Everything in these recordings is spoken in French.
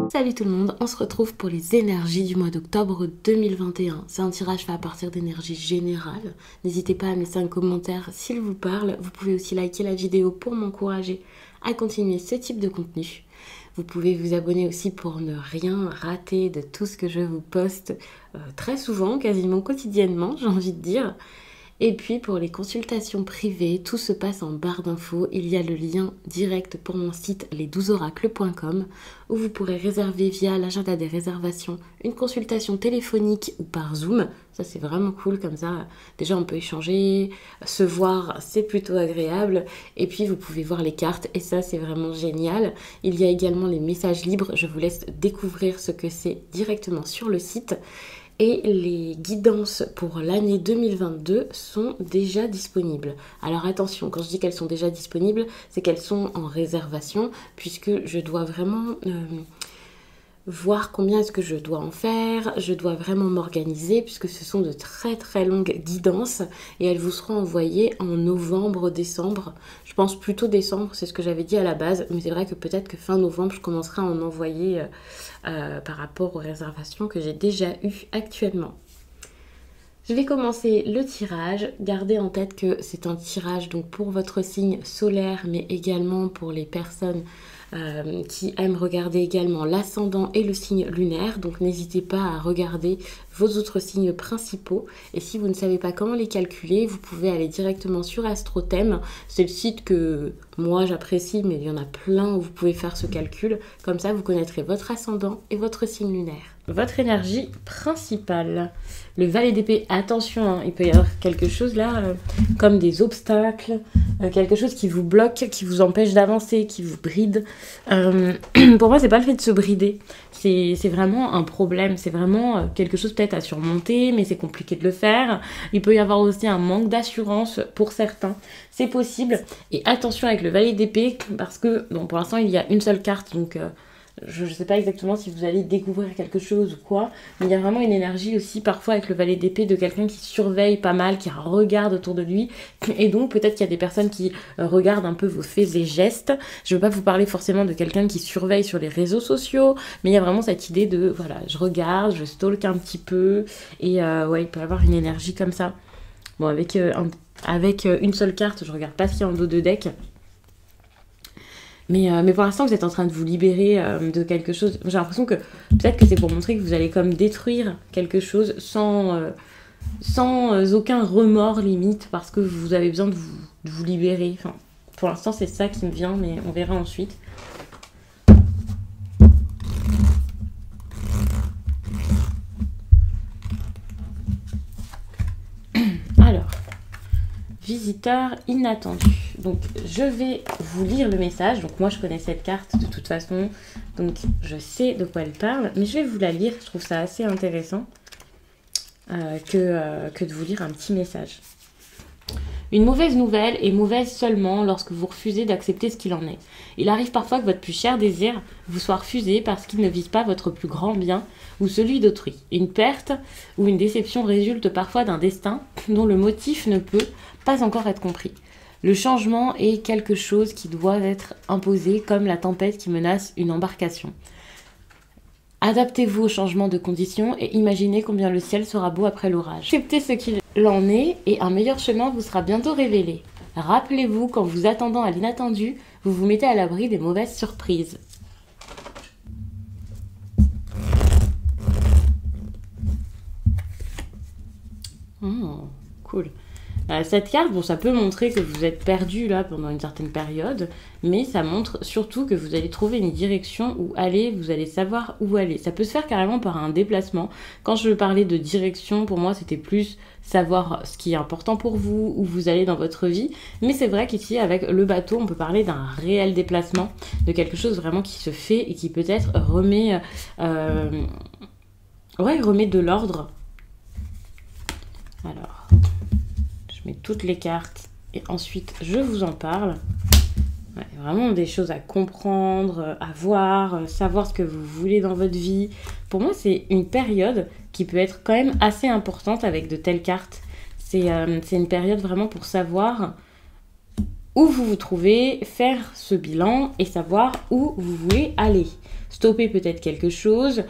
Salut tout le monde, on se retrouve pour les énergies du mois d'octobre 2021. C'est un tirage fait à partir d'énergie générale. N'hésitez pas à me laisser un commentaire s'il vous parle. Vous pouvez aussi liker la vidéo pour m'encourager à continuer ce type de contenu. Vous pouvez vous abonner aussi pour ne rien rater de tout ce que je vous poste très souvent, quasiment quotidiennement, j'ai envie de dire. Et puis pour les consultations privées, tout se passe en barre d'infos. Il y a le lien direct pour mon site les12oracles.com où vous pourrez réserver via l'agenda des réservations une consultation téléphonique ou par Zoom. Ça c'est vraiment cool, comme ça déjà on peut échanger, se voir, c'est plutôt agréable. Et puis vous pouvez voir les cartes et ça c'est vraiment génial. Il y a également les messages libres, je vous laisse découvrir ce que c'est directement sur le site. Et les guidances pour l'année 2022 sont déjà disponibles. Alors attention, quand je dis qu'elles sont déjà disponibles, c'est qu'elles sont en réservation, puisque je dois vraiment voir combien est-ce que je dois en faire. Je dois vraiment m'organiser, puisque ce sont de très très longues guidances, et elles vous seront envoyées en novembre, décembre. Je pense plutôt décembre, c'est ce que j'avais dit à la base, mais c'est vrai que peut-être que fin novembre, je commencerai à en envoyer par rapport aux réservations que j'ai déjà eues actuellement. Je vais commencer le tirage. Gardez en tête que c'est un tirage donc pour votre signe solaire, mais également pour les personnes qui aiment regarder également l'ascendant et le signe lunaire. Donc n'hésitez pas à regarder vos autres signes principaux. Et si vous ne savez pas comment les calculer, vous pouvez aller directement sur AstroThème. C'est le site que moi j'apprécie, mais il y en a plein où vous pouvez faire ce calcul. Comme ça, vous connaîtrez votre ascendant et votre signe lunaire. Votre énergie principale. Le valet d'épée, attention, hein, il peut y avoir quelque chose là, comme des obstacles, quelque chose qui vous bloque, qui vous empêche d'avancer, qui vous bride. Pour moi, c'est pas le fait de se brider, c'est vraiment un problème, c'est vraiment quelque chose peut-être à surmonter, mais c'est compliqué de le faire. Il peut y avoir aussi un manque d'assurance pour certains, c'est possible. Et attention avec le valet d'épée, parce que bon, pour l'instant, il y a une seule carte, donc... je ne sais pas exactement si vous allez découvrir quelque chose ou quoi, mais il y a vraiment une énergie aussi parfois avec le valet d'épée de quelqu'un qui surveille pas mal, qui regarde autour de lui, et donc peut-être qu'il y a des personnes qui regardent un peu vos faits et gestes. Je ne veux pas vous parler forcément de quelqu'un qui surveille sur les réseaux sociaux, mais il y a vraiment cette idée de, voilà, je regarde, je stalk un petit peu, et ouais, il peut y avoir une énergie comme ça. Bon, avec une seule carte, je regarde pas ce qu'il y a en dos de deck. Mais pour l'instant, vous êtes en train de vous libérer de quelque chose. J'ai l'impression que peut-être que c'est pour montrer que vous allez comme détruire quelque chose sans aucun remords limite, parce que vous avez besoin de vous libérer. Enfin, pour l'instant, c'est ça qui me vient, mais on verra ensuite. Alors, visiteur inattendu. Donc je vais vous lire le message. Donc moi je connais cette carte de toute façon, donc je sais de quoi elle parle, mais je vais vous la lire. Je trouve ça assez intéressant que de vous lire un petit message. Une mauvaise nouvelle est mauvaise seulement lorsque vous refusez d'accepter ce qu'il en est. Il arrive parfois que votre plus cher désir vous soit refusé parce qu'il ne vise pas votre plus grand bien ou celui d'autrui. Une perte ou une déception résulte parfois d'un destin dont le motif ne peut pas encore être compris. Le changement est quelque chose qui doit être imposé comme la tempête qui menace une embarcation. Adaptez-vous au changement de conditions et imaginez combien le ciel sera beau après l'orage. Acceptez ce qu'il en est et un meilleur chemin vous sera bientôt révélé. Rappelez-vous qu'en vous attendant à l'inattendu, vous vous mettez à l'abri des mauvaises surprises. Cool. Cette carte, bon, ça peut montrer que vous êtes perdu là pendant une certaine période, mais ça montre surtout que vous allez trouver une direction où aller, vous allez savoir où aller. Ça peut se faire carrément par un déplacement. Quand je parlais de direction, pour moi, c'était plus savoir ce qui est important pour vous, où vous allez dans votre vie. Mais c'est vrai qu'ici, avec le bateau, on peut parler d'un réel déplacement, de quelque chose vraiment qui se fait et qui peut-être remet de l'ordre. Alors... je mets toutes les cartes et ensuite je vous en parle. Ouais, vraiment des choses à comprendre, à voir, savoir ce que vous voulez dans votre vie. Pour moi, c'est une période qui peut être quand même assez importante avec de telles cartes. C'est une période vraiment pour savoir où vous vous trouvez, faire ce bilan et savoir où vous voulez aller. Stopper peut-être quelque chose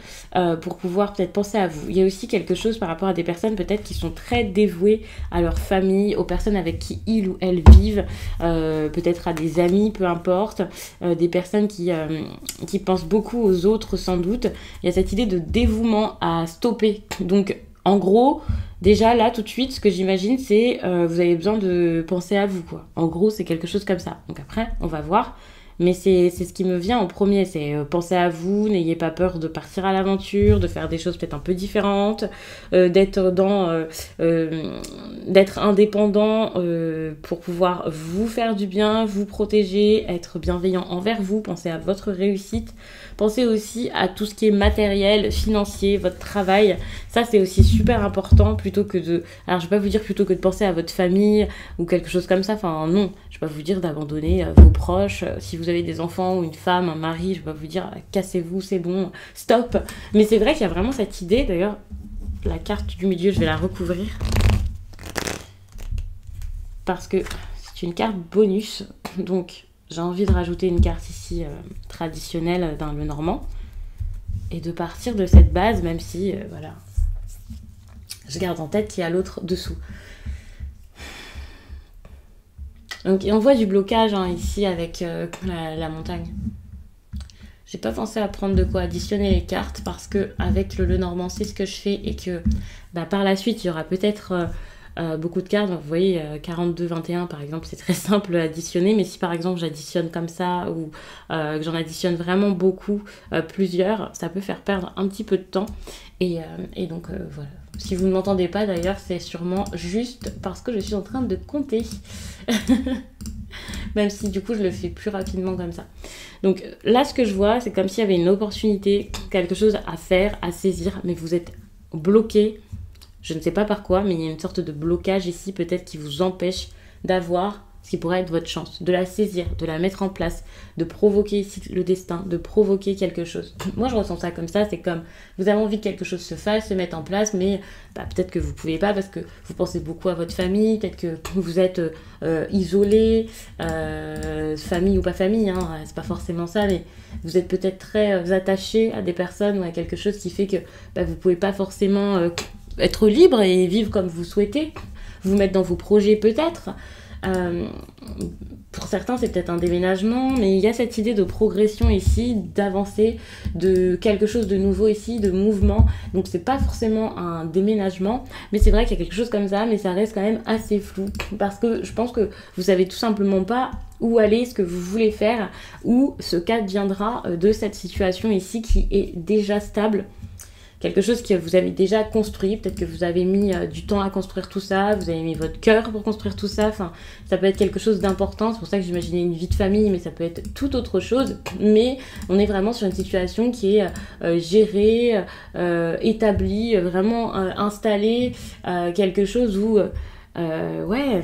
pour pouvoir peut-être penser à vous. Il y a aussi quelque chose par rapport à des personnes peut-être qui sont très dévouées à leur famille, aux personnes avec qui ils ou elles vivent, peut-être à des amis, peu importe, des personnes qui pensent beaucoup aux autres sans doute. Il y a cette idée de dévouement à stopper. Donc en gros, déjà là tout de suite, ce que j'imagine c'est vous avez besoin de penser à vous, quoi. En gros, c'est quelque chose comme ça. Donc après, on va voir. Mais c'est ce qui me vient en premier, c'est penser à vous, n'ayez pas peur de partir à l'aventure, de faire des choses peut-être un peu différentes, d'être indépendant pour pouvoir vous faire du bien, vous protéger, être bienveillant envers vous, penser à votre réussite, pensez aussi à tout ce qui est matériel, financier, votre travail. Ça, c'est aussi super important plutôt que de... Alors, je vais pas vous dire plutôt que de penser à votre famille ou quelque chose comme ça. Enfin, non. Je vais pas vous dire d'abandonner vos proches. Si vous avez des enfants ou une femme, un mari, je vais pas vous dire cassez-vous, c'est bon, stop. Mais c'est vrai qu'il y a vraiment cette idée. D'ailleurs, la carte du milieu, je vais la recouvrir. Parce que c'est une carte bonus. Donc, j'ai envie de rajouter une carte ici traditionnelle dans le normand. Et de partir de cette base, même si, voilà, je garde en tête qu'il y a l'autre dessous. Donc, et on voit du blocage hein, ici avec la montagne. J'ai pas pensé à prendre de quoi additionner les cartes parce que avec le Lenormand, c'est ce que je fais et que par la suite, il y aura peut-être beaucoup de cartes. Donc, vous voyez, 42-21 par exemple, c'est très simple à additionner. Mais si par exemple j'additionne comme ça ou que j'en additionne vraiment beaucoup, plusieurs, ça peut faire perdre un petit peu de temps. Et donc voilà. Si vous ne m'entendez pas d'ailleurs, c'est sûrement juste parce que je suis en train de compter. Même si du coup je le fais plus rapidement comme ça. Donc là ce que je vois, c'est comme s'il y avait une opportunité, quelque chose à faire, à saisir, mais vous êtes bloqué. Je ne sais pas par quoi, mais il y a une sorte de blocage ici peut-être qui vous empêche d'avoir ce qui pourrait être votre chance, de la saisir, de la mettre en place, de provoquer ici le destin, de provoquer quelque chose. Moi, je ressens ça comme ça, c'est comme vous avez envie que quelque chose se fasse, se mette en place, mais peut-être que vous ne pouvez pas parce que vous pensez beaucoup à votre famille, peut-être que vous êtes isolé, famille ou pas famille, hein, c'est pas forcément ça, mais vous êtes peut-être très attaché à des personnes ou à quelque chose qui fait que vous ne pouvez pas forcément être libre et vivre comme vous souhaitez, vous mettre dans vos projets peut-être. Pour certains c'est peut-être un déménagement, mais il y a cette idée de progression ici, d'avancer, de quelque chose de nouveau ici, de mouvement. Donc c'est pas forcément un déménagement, mais c'est vrai qu'il y a quelque chose comme ça, mais ça reste quand même assez flou parce que je pense que vous savez tout simplement pas où aller, ce que vous voulez faire, ou ce qu'adviendra de cette situation ici qui est déjà stable. Quelque chose que vous avez déjà construit, peut-être que vous avez mis du temps à construire tout ça, vous avez mis votre cœur pour construire tout ça, enfin, ça peut être quelque chose d'important, c'est pour ça que j'imaginais une vie de famille, mais ça peut être tout autre chose, mais on est vraiment sur une situation qui est gérée, établie, vraiment installée, quelque chose où, ouais...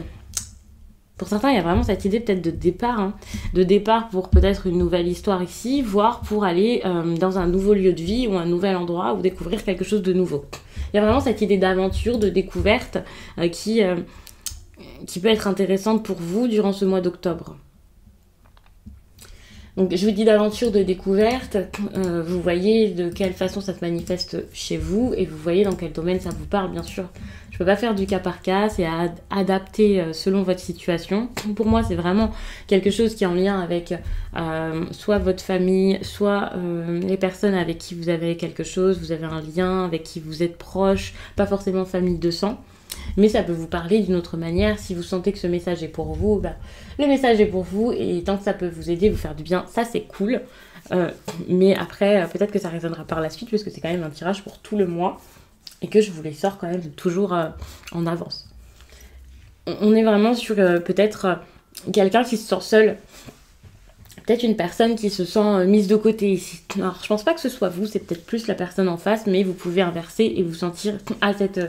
Pour certains, il y a vraiment cette idée peut-être de départ, hein, de départ pour peut-être une nouvelle histoire ici, voire pour aller dans un nouveau lieu de vie ou un nouvel endroit ou découvrir quelque chose de nouveau. Il y a vraiment cette idée d'aventure, de découverte qui peut être intéressante pour vous durant ce mois d'octobre. Donc je vous dis d'aventure, de découverte, vous voyez de quelle façon ça se manifeste chez vous et vous voyez dans quel domaine ça vous parle, bien sûr. Je peux pas faire du cas par cas, c'est à adapter selon votre situation. Pour moi, c'est vraiment quelque chose qui est en lien avec soit votre famille, soit les personnes avec qui vous avez quelque chose, vous avez un lien, avec qui vous êtes proche, pas forcément famille de sang. Mais ça peut vous parler d'une autre manière. Si vous sentez que ce message est pour vous, le message est pour vous. Et tant que ça peut vous aider, vous faire du bien, ça c'est cool. Mais après, peut-être que ça résonnera par la suite, parce que c'est quand même un tirage pour tout le mois. Et que je vous les sors quand même toujours en avance. On est vraiment sur peut-être quelqu'un qui se sent seul. Peut-être une personne qui se sent mise de côté ici. Alors, je pense pas que ce soit vous, c'est peut-être plus la personne en face, mais vous pouvez inverser et vous sentir à cette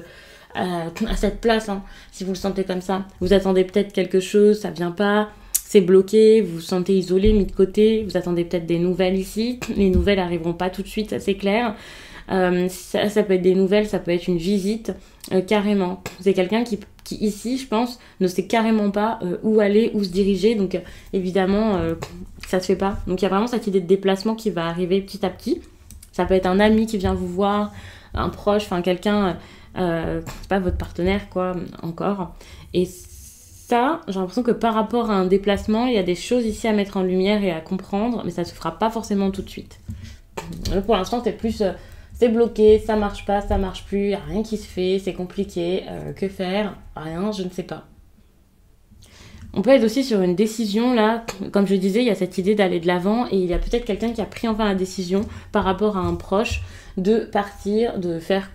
place, hein, si vous le sentez comme ça. Vous attendez peut-être quelque chose, ça vient pas, c'est bloqué, vous vous sentez isolé, mis de côté, vous attendez peut-être des nouvelles ici. Les nouvelles arriveront pas tout de suite, ça c'est clair. Ça peut être des nouvelles, ça peut être une visite, carrément. C'est quelqu'un qui qui ici, je pense, ne sait carrément pas où aller, où se diriger. Donc évidemment, ça se fait pas. Donc il y a vraiment cette idée de déplacement qui va arriver petit à petit. Ça peut être un ami qui vient vous voir, un proche, enfin quelqu'un, c'est pas votre partenaire quoi, encore. Et ça, j'ai l'impression que par rapport à un déplacement, il y a des choses ici à mettre en lumière et à comprendre, mais ça se fera pas forcément tout de suite. Pour l'instant, c'est plus... c'est bloqué, ça marche pas, ça marche plus, y a rien qui se fait, c'est compliqué, que faire? Rien, je ne sais pas. On peut être aussi sur une décision, là, comme je disais, il y a cette idée d'aller de l'avant et il y a peut-être quelqu'un qui a pris enfin la décision par rapport à un proche de partir, de faire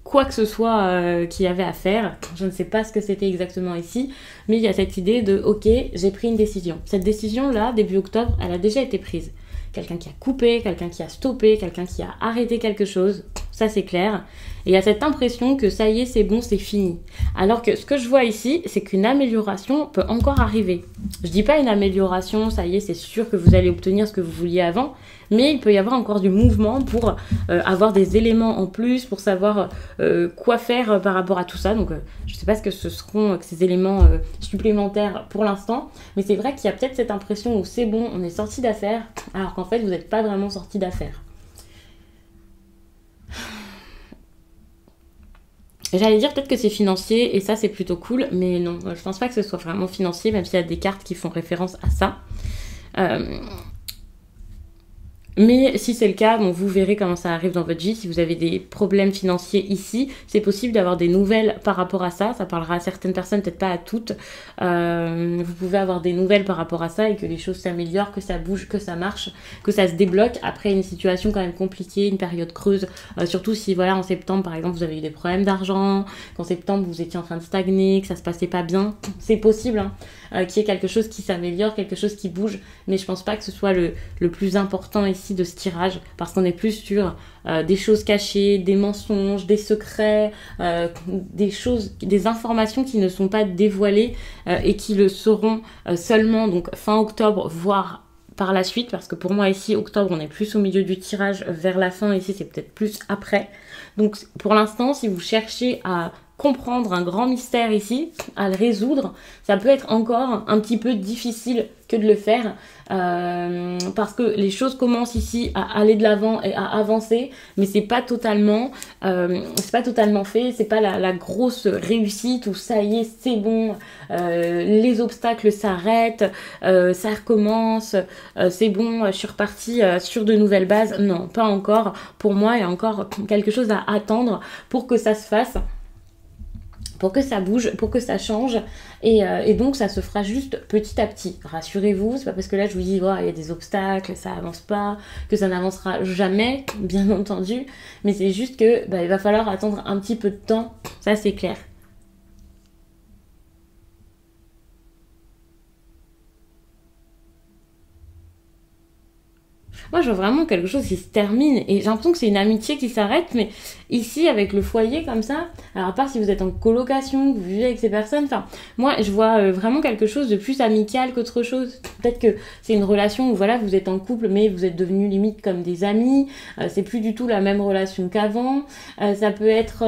quoi que ce soit qu'il y avait à faire. Je ne sais pas ce que c'était exactement ici, mais il y a cette idée de « ok, j'ai pris une décision ». Cette décision-là, début octobre, elle a déjà été prise. Quelqu'un qui a coupé, quelqu'un qui a stoppé, quelqu'un qui a arrêté quelque chose, ça c'est clair. Et il y a cette impression que ça y est, c'est bon, c'est fini. Alors que ce que je vois ici, c'est qu'une amélioration peut encore arriver. Je dis pas une amélioration, ça y est, c'est sûr que vous allez obtenir ce que vous vouliez avant, mais il peut y avoir encore du mouvement pour avoir des éléments en plus, pour savoir quoi faire par rapport à tout ça. Donc je sais pas ce que ce seront ces éléments supplémentaires pour l'instant, mais c'est vrai qu'il y a peut-être cette impression où c'est bon, on est sorti d'affaires, alors qu'en fait vous n'êtes pas vraiment sorti d'affaires. J'allais dire peut-être que c'est financier et ça c'est plutôt cool, mais non, je pense pas que ce soit vraiment financier, même s'il y a des cartes qui font référence à ça. Mais si c'est le cas, bon, vous verrez comment ça arrive dans votre vie. Si vous avez des problèmes financiers ici, c'est possible d'avoir des nouvelles par rapport à ça. Ça parlera à certaines personnes, peut-être pas à toutes. Vous pouvez avoir des nouvelles par rapport à ça et que les choses s'améliorent, que ça bouge, que ça marche, que ça se débloque après une situation quand même compliquée, une période creuse. Surtout si, voilà, en septembre, par exemple, vous avez eu des problèmes d'argent, qu'en septembre, vous étiez en train de stagner, que ça se passait pas bien. C'est possible, qu'il y ait quelque chose qui s'améliore, quelque chose qui bouge. Mais je pense pas que ce soit le plus important ici de ce tirage, parce qu'on est plus sur des choses cachées, des mensonges, des secrets, des choses, des informations qui ne sont pas dévoilées et qui le seront seulement donc fin octobre, voire par la suite, parce que pour moi ici octobre on est plus au milieu du tirage vers la fin, ici c'est peut-être plus après. Donc pour l'instant, si vous cherchez à comprendre un grand mystère ici, à le résoudre, ça peut être encore un petit peu difficile que de le faire parce que les choses commencent ici à aller de l'avant et à avancer, mais c'est pas totalement fait, c'est pas la grosse réussite où ça y est, c'est bon, les obstacles s'arrêtent, ça recommence, c'est bon, je suis repartie sur de nouvelles bases. Non, pas encore. Pour moi, il y a encore quelque chose à attendre pour que ça se fasse, pour que ça bouge, pour que ça change, et donc ça se fera juste petit à petit. Rassurez-vous, c'est pas parce que là je vous dis, il y a des obstacles, ça avance pas, que ça n'avancera jamais, bien entendu, mais c'est juste que il va falloir attendre un petit peu de temps, ça c'est clair. Moi, je vois vraiment quelque chose qui se termine et j'ai l'impression que c'est une amitié qui s'arrête, mais ici, avec le foyer comme ça, alors à part si vous êtes en colocation, que vous vivez avec ces personnes, enfin, moi, je vois vraiment quelque chose de plus amical qu'autre chose. Peut-être que c'est une relation où, voilà, vous êtes en couple, mais vous êtes devenus limite comme des amis, c'est plus du tout la même relation qu'avant, ça peut être...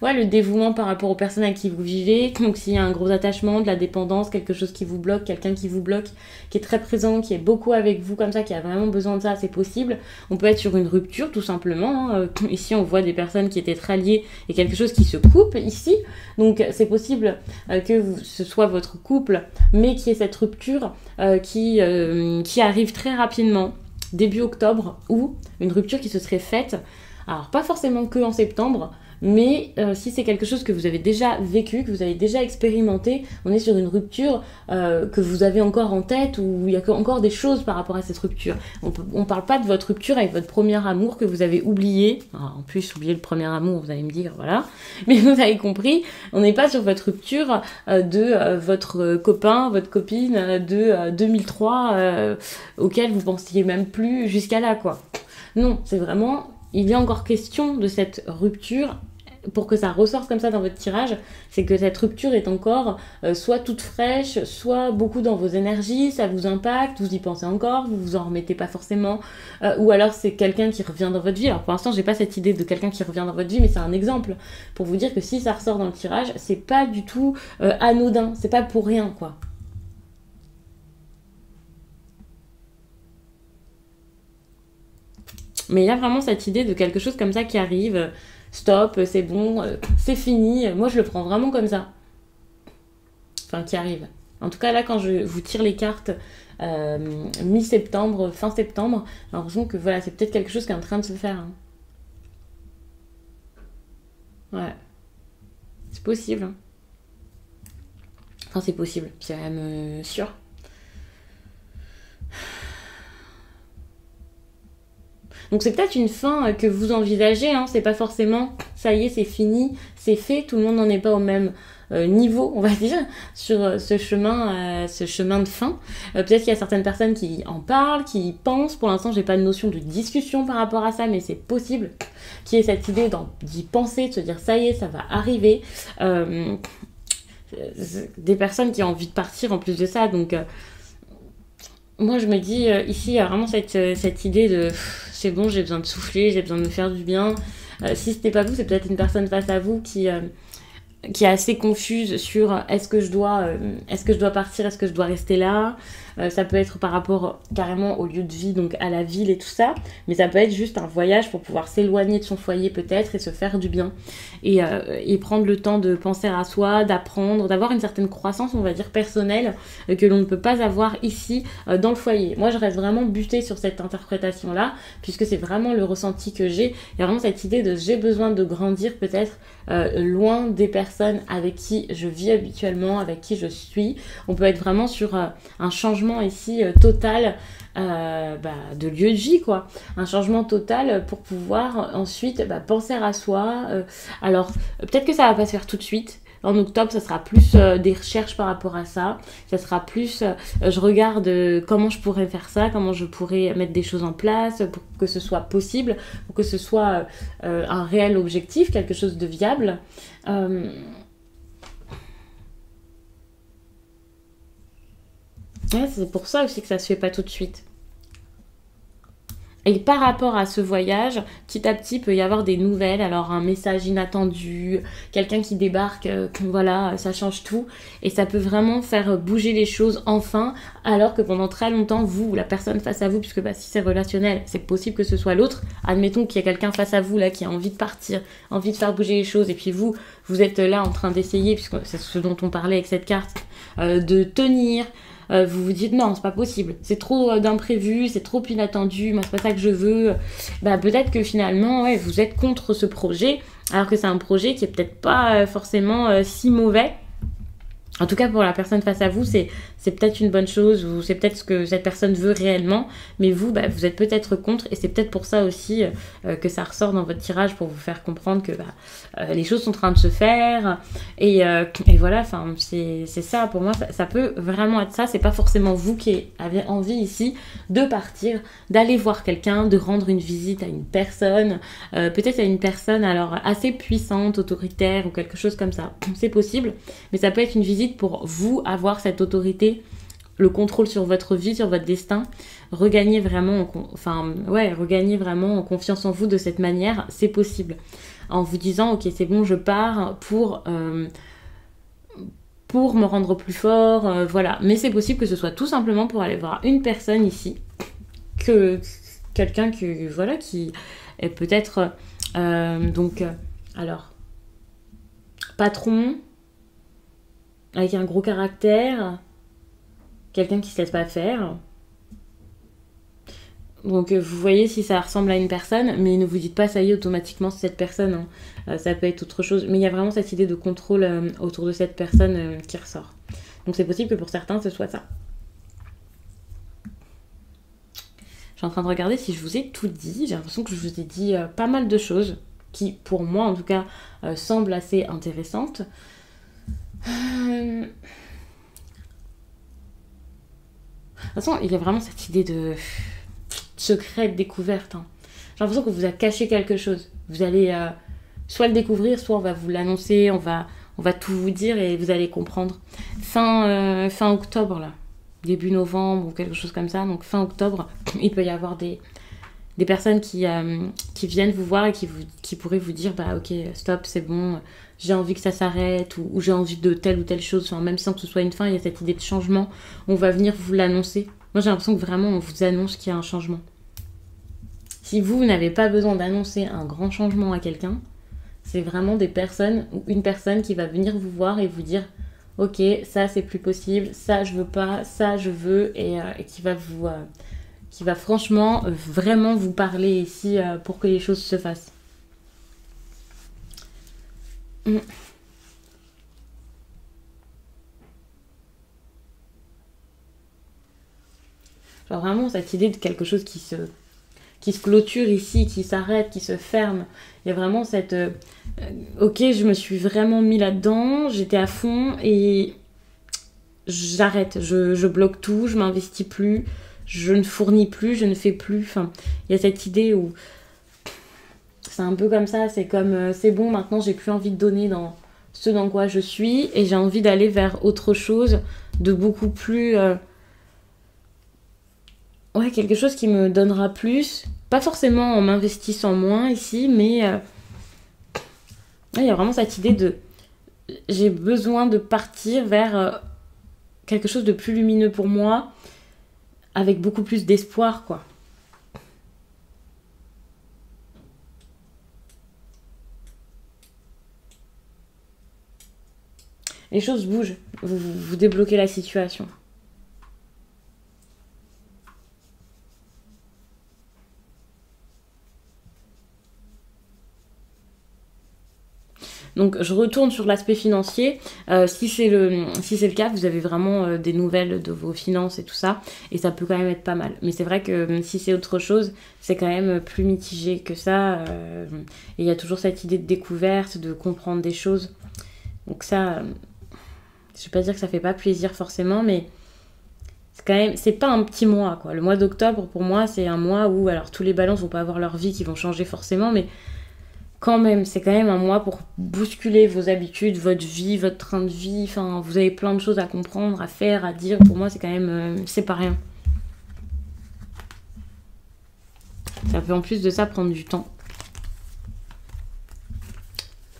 ouais, le dévouement par rapport aux personnes avec qui vous vivez, donc s'il y a un gros attachement, de la dépendance, quelque chose qui vous bloque, quelqu'un qui vous bloque, qui est très présent, qui est beaucoup avec vous comme ça, qui a vraiment besoin de ça, c'est possible. On peut être sur une rupture tout simplement, ici on voit des personnes qui étaient très liées et quelque chose qui se coupe ici, donc c'est possible que ce soit votre couple, mais qu'il y ait cette rupture qui arrive très rapidement, début octobre, ou une rupture qui se serait faite, alors pas forcément que en septembre, mais si c'est quelque chose que vous avez déjà vécu, que vous avez déjà expérimenté, on est sur une rupture que vous avez encore en tête, où il y a encore des choses par rapport à cette rupture. On parle pas de votre rupture avec votre premier amour que vous avez oublié. Alors, en plus, oublier le premier amour, vous allez me dire, voilà. Mais vous avez compris, on n'est pas sur votre rupture de votre copain, votre copine de 2003, auquel vous pensiez même plus jusqu'à là, quoi. Non, c'est vraiment... Il y a encore question de cette rupture. pour que ça ressorte comme ça dans votre tirage, c'est que cette rupture est encore soit toute fraîche, soit beaucoup dans vos énergies, ça vous impacte, vous y pensez encore, vous vous en remettez pas forcément, ou alors c'est quelqu'un qui revient dans votre vie. Alors pour l'instant, j'ai pas cette idée de quelqu'un qui revient dans votre vie, mais c'est un exemple pour vous dire que si ça ressort dans le tirage, c'est pas du tout anodin, c'est pas pour rien, quoi. Mais il y a vraiment cette idée de quelque chose comme ça qui arrive. Stop, c'est bon, c'est fini. Moi, je le prends vraiment comme ça. Enfin, qui arrive. En tout cas, là, quand je vous tire les cartes mi-septembre, fin septembre, j'ai l'impression que voilà, c'est peut-être quelque chose qui est en train de se faire. Hein. Ouais, c'est possible. Hein. Enfin, c'est possible, c'est même sûr. Donc c'est peut-être une fin que vous envisagez, hein. C'est pas forcément ça y est, c'est fini, c'est fait, tout le monde n'en est pas au même niveau, on va dire, sur ce chemin de fin. Peut-être qu'il y a certaines personnes qui en parlent, qui y pensent. Pour l'instant, j'ai pas de notion de discussion par rapport à ça, mais c'est possible qu'il y ait cette idée d'y penser, de se dire ça y est, ça va arriver. Des personnes qui ont envie de partir en plus de ça, donc moi je me dis ici il y a vraiment cette idée de c'est bon, j'ai besoin de souffler, j'ai besoin de me faire du bien. Si ce n'est pas vous, c'est peut-être une personne face à vous qui est assez confuse sur est-ce que je dois partir, est-ce que je dois rester là. Ça peut être par rapport carrément au lieu de vie, donc à la ville et tout ça, mais ça peut être juste un voyage pour pouvoir s'éloigner de son foyer peut-être et se faire du bien et prendre le temps de penser à soi, d'apprendre, d'avoir une certaine croissance, on va dire personnelle, que l'on ne peut pas avoir ici dans le foyer. Moi je reste vraiment butée sur cette interprétation là, puisque c'est vraiment le ressenti que j'ai. Il y a vraiment cette idée de j'ai besoin de grandir peut-être loin des personnes avec qui je vis habituellement, avec qui je suis. On peut être vraiment sur un changement ici total de lieu de vie, quoi. Un changement total pour pouvoir ensuite penser à soi. Alors, peut-être que ça va pas se faire tout de suite. En octobre, ça sera plus des recherches par rapport à ça. Ça sera plus, je regarde comment je pourrais faire ça, comment je pourrais mettre des choses en place pour que ce soit possible, pour que ce soit un réel objectif, quelque chose de viable. Ouais, c'est pour ça aussi que ça se fait pas tout de suite. Et par rapport à ce voyage, petit à petit, il peut y avoir des nouvelles. Alors, un message inattendu, quelqu'un qui débarque, voilà, ça change tout. Et ça peut vraiment faire bouger les choses enfin, alors que pendant très longtemps, vous, la personne face à vous, puisque si c'est relationnel, c'est possible que ce soit l'autre. Admettons qu'il y a quelqu'un face à vous, là, qui a envie de partir, envie de faire bouger les choses. Et puis vous êtes là en train d'essayer, puisque c'est ce dont on parlait avec cette carte, de tenir. Vous vous dites non, c'est pas possible, c'est trop d'imprévu, c'est trop inattendu, moi c'est pas ça que je veux. Peut-être que finalement ouais, vous êtes contre ce projet, alors que c'est un projet qui est peut-être pas forcément si mauvais. En tout cas, pour la personne face à vous, c'est peut-être une bonne chose, ou c'est peut-être ce que cette personne veut réellement, mais vous, vous êtes peut-être contre, et c'est peut-être pour ça aussi que ça ressort dans votre tirage, pour vous faire comprendre que les choses sont en train de se faire, et voilà, c'est ça, pour moi, ça peut vraiment être ça, c'est pas forcément vous qui avez envie ici de partir, d'aller voir quelqu'un, de rendre une visite à une personne, peut-être à une personne alors assez puissante, autoritaire, ou quelque chose comme ça, c'est possible, mais ça peut être une visite pour vous avoir cette autorité, le contrôle sur votre vie, sur votre destin, regagner vraiment en confiance en vous de cette manière, c'est possible. En vous disant, ok, c'est bon, je pars pour me rendre plus fort, voilà. Mais c'est possible que ce soit tout simplement pour aller voir une personne ici, quelqu'un qui est peut-être, alors, patron, avec un gros caractère, quelqu'un qui se laisse pas faire. Donc vous voyez si ça ressemble à une personne, mais ne vous dites pas ça y est automatiquement c'est cette personne, hein. Ça peut être autre chose, mais il y a vraiment cette idée de contrôle autour de cette personne qui ressort. Donc c'est possible que pour certains ce soit ça. Je suis en train de regarder si je vous ai tout dit, j'ai l'impression que je vous ai dit pas mal de choses qui pour moi en tout cas semblent assez intéressantes. De toute façon, il y a vraiment cette idée de secret, de découverte. Hein. J'ai l'impression que vous a caché quelque chose. Vous allez soit le découvrir, soit on va vous l'annoncer, on va tout vous dire et vous allez comprendre. Fin octobre, là, début novembre ou quelque chose comme ça, donc fin octobre, il peut y avoir des personnes qui viennent vous voir et qui pourraient vous dire bah ok, stop, c'est bon, j'ai envie que ça s'arrête ou j'ai envie de telle ou telle chose, enfin, même sans que ce soit une fin, il y a cette idée de changement, on va venir vous l'annoncer. Moi j'ai l'impression que vraiment on vous annonce qu'il y a un changement. Si vous n'avez pas besoin d'annoncer un grand changement à quelqu'un, c'est vraiment des personnes ou une personne qui va venir vous voir et vous dire ok, ça c'est plus possible, ça je veux pas, ça je veux, et qui va franchement vraiment vous parler ici pour que les choses se fassent. Genre vraiment cette idée de quelque chose qui se clôture ici, qui s'arrête, qui se ferme. Il y a vraiment cette ok, je me suis vraiment mis là-dedans, j'étais à fond et j'arrête, je bloque tout, je m'investis plus, je ne fournis plus, je ne fais plus. Enfin, il y a cette idée où c'est un peu comme ça, c'est comme c'est bon, maintenant j'ai plus envie de donner dans ce dans quoi je suis et j'ai envie d'aller vers autre chose de beaucoup plus ouais, quelque chose qui me donnera plus, pas forcément en m'investissant moins ici, mais il y a vraiment cette idée de j'ai besoin de partir vers quelque chose de plus lumineux pour moi, avec beaucoup plus d'espoir, quoi. Les choses bougent, vous débloquez la situation. Donc je retourne sur l'aspect financier. Si c'est le cas, vous avez vraiment des nouvelles de vos finances et tout ça, et ça peut quand même être pas mal. Mais c'est vrai que si c'est autre chose, c'est quand même plus mitigé que ça. Et il y a toujours cette idée de découverte, de comprendre des choses. Donc ça, je vais pas dire que ça fait pas plaisir forcément, mais c'est quand même, c'est pas un petit mois, quoi. Le mois d'octobre, pour moi, c'est un mois où, alors tous les balances vont pas avoir leur vie qui vont changer forcément, mais quand même, c'est quand même un mois pour bousculer vos habitudes, votre vie, votre train de vie. Enfin, vous avez plein de choses à comprendre, à faire, à dire. Pour moi, c'est quand même, c'est pas rien. Ça peut en plus de ça prendre du temps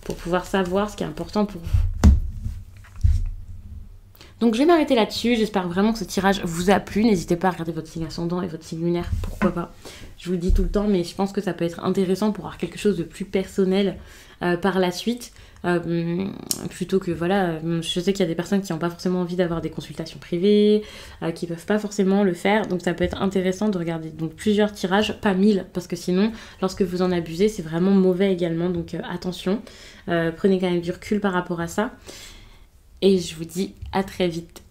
pour pouvoir savoir ce qui est important pour vous. Donc je vais m'arrêter là-dessus, j'espère vraiment que ce tirage vous a plu. N'hésitez pas à regarder votre signe ascendant et votre signe lunaire, pourquoi pas. Je vous le dis tout le temps, mais je pense que ça peut être intéressant pour avoir quelque chose de plus personnel par la suite. Plutôt que voilà, je sais qu'il y a des personnes qui n'ont pas forcément envie d'avoir des consultations privées, qui peuvent pas forcément le faire, donc ça peut être intéressant de regarder donc plusieurs tirages, pas 1000, parce que sinon, lorsque vous en abusez, c'est vraiment mauvais également, donc attention, prenez quand même du recul par rapport à ça. Et je vous dis à très vite.